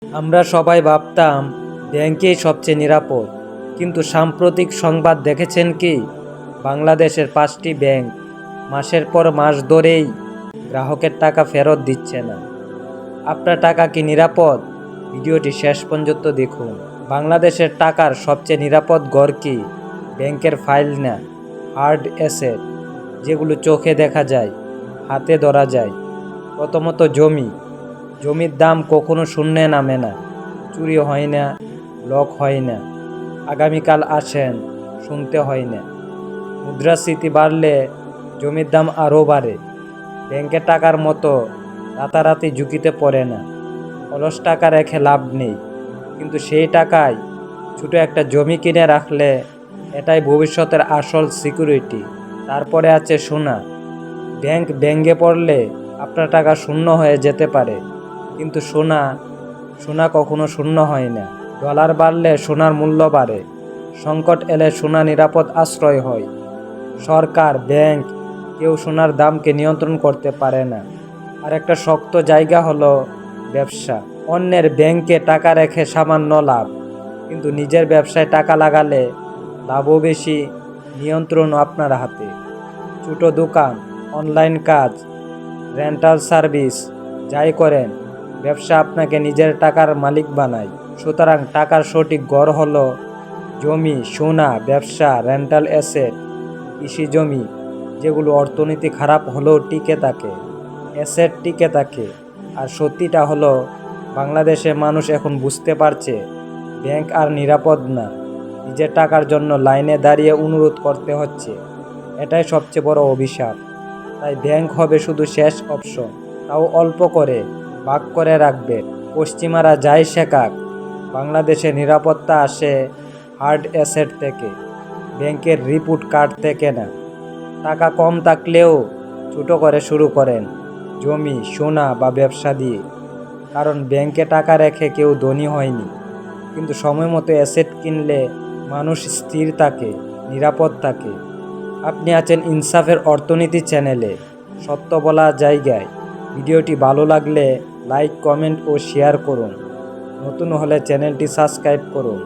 আমরা সবাই ভাবতাম ব্যাংকেই সবচেয়ে নিরাপদ, কিন্তু সাম্প্রতিক সংবাদ দেখেছেন কি? বাংলাদেশের 5টি ব্যাংক মাসের পর মাস ধরেই গ্রাহকের টাকা ফেরত দিচ্ছে না। আপনার টাকা কি নিরাপদ? ভিডিওটি শেষ পর্যন্ত দেখুন। বাংলাদেশের টাকার সবচেয়ে নিরাপদ ঘর কি? ব্যাংকের ফাইল না, হার্ড অ্যাসেট, যেগুলো চোখে দেখা যায়, হাতে ধরা যায়। প্রথমত জমির দাম কখনো শূন্যে নামে না, চুরি হয় না, লক হয় না, আগামীকাল আসেন শুনতে হয় না। মুদ্রাস্ফীতি বাড়লে জমির দাম আরও বাড়ে। ব্যাংকের টাকার মতো রাতারাতি ঝুঁকিতে পড়ে না। অলস টাকা রেখে লাভ নেই, কিন্তু সেই টাকায় ছোটো একটা জমি কিনে রাখলে এটাই ভবিষ্যতের আসল সিকিউরিটি। তারপরে আছে সোনা। ব্যাংক ভেঙে পড়লে আপনার টাকা শূন্য হয়ে যেতে পারে, কিন্তু সোনা কখনো শূন্য হয় না। ডলার বাড়লে সোনার মূল্য বাড়ে। সংকট এলে সোনা নিরাপদ আশ্রয় হয়। সরকার, ব্যাংক, কেউ সোনার দামকে নিয়ন্ত্রণ করতে পারে না। আর একটা শক্ত জায়গা হলো ব্যবসা। অন্যের ব্যাংকে টাকা রেখে সামান্য লাভ, কিন্তু নিজের ব্যবসায় টাকা লাগালে লাভও বেশি, নিয়ন্ত্রণ আপনার হাতে। ছোটো দোকান, অনলাইন কাজ, রেন্টাল সার্ভিস, যাই করেন, ব্যবসা আপনাকে নিজের টাকার মালিক বানায়। সুতরাং টাকার সঠিক গড় হলো জমি, সোনা, ব্যবসা, রেন্টাল অ্যাসেট, কৃষি জমি, যেগুলো অর্থনীতি খারাপ হলেও টিকে থাকে, অ্যাসেট টিকে থাকে। আর সত্যিটা হলো, বাংলাদেশে মানুষ এখন বুঝতে পারছে ব্যাংক আর নিরাপদ না। নিজের টাকার জন্য লাইনে দাঁড়িয়ে অনুরোধ করতে হচ্ছে। এটাই সবচেয়ে বড় অভিশাপ। তাই ব্যাংক হবে শুধু শেষ অপশন, তাও অল্প করে ভাগ করে রাখবে। পশ্চিমারা যাই শেখাক, বাংলাদেশে নিরাপত্তা আসে হার্ড অ্যাসেট থেকে, ব্যাংকের রিপোর্ট কার্ড থেকে না। টাকা কম থাকলেও ছোটো করে শুরু করেন, জমি, সোনা বা ব্যবসা দিয়ে। কারণ ব্যাংকে টাকা রেখে কেউ ধনী হয়নি, কিন্তু সময় মতো অ্যাসেট কিনলে মানুষ স্থির থাকে, নিরাপদ থাকে। আপনি আছেন ইনসাফের অর্থনীতি চ্যানেলে, সত্য বলা জায়গায়। ভিডিওটি ভালো লাগলে লাইক, কমেন্ট ও শেয়ার করুন। নতুন হলে চ্যানেলটি সাবস্ক্রাইব করুন।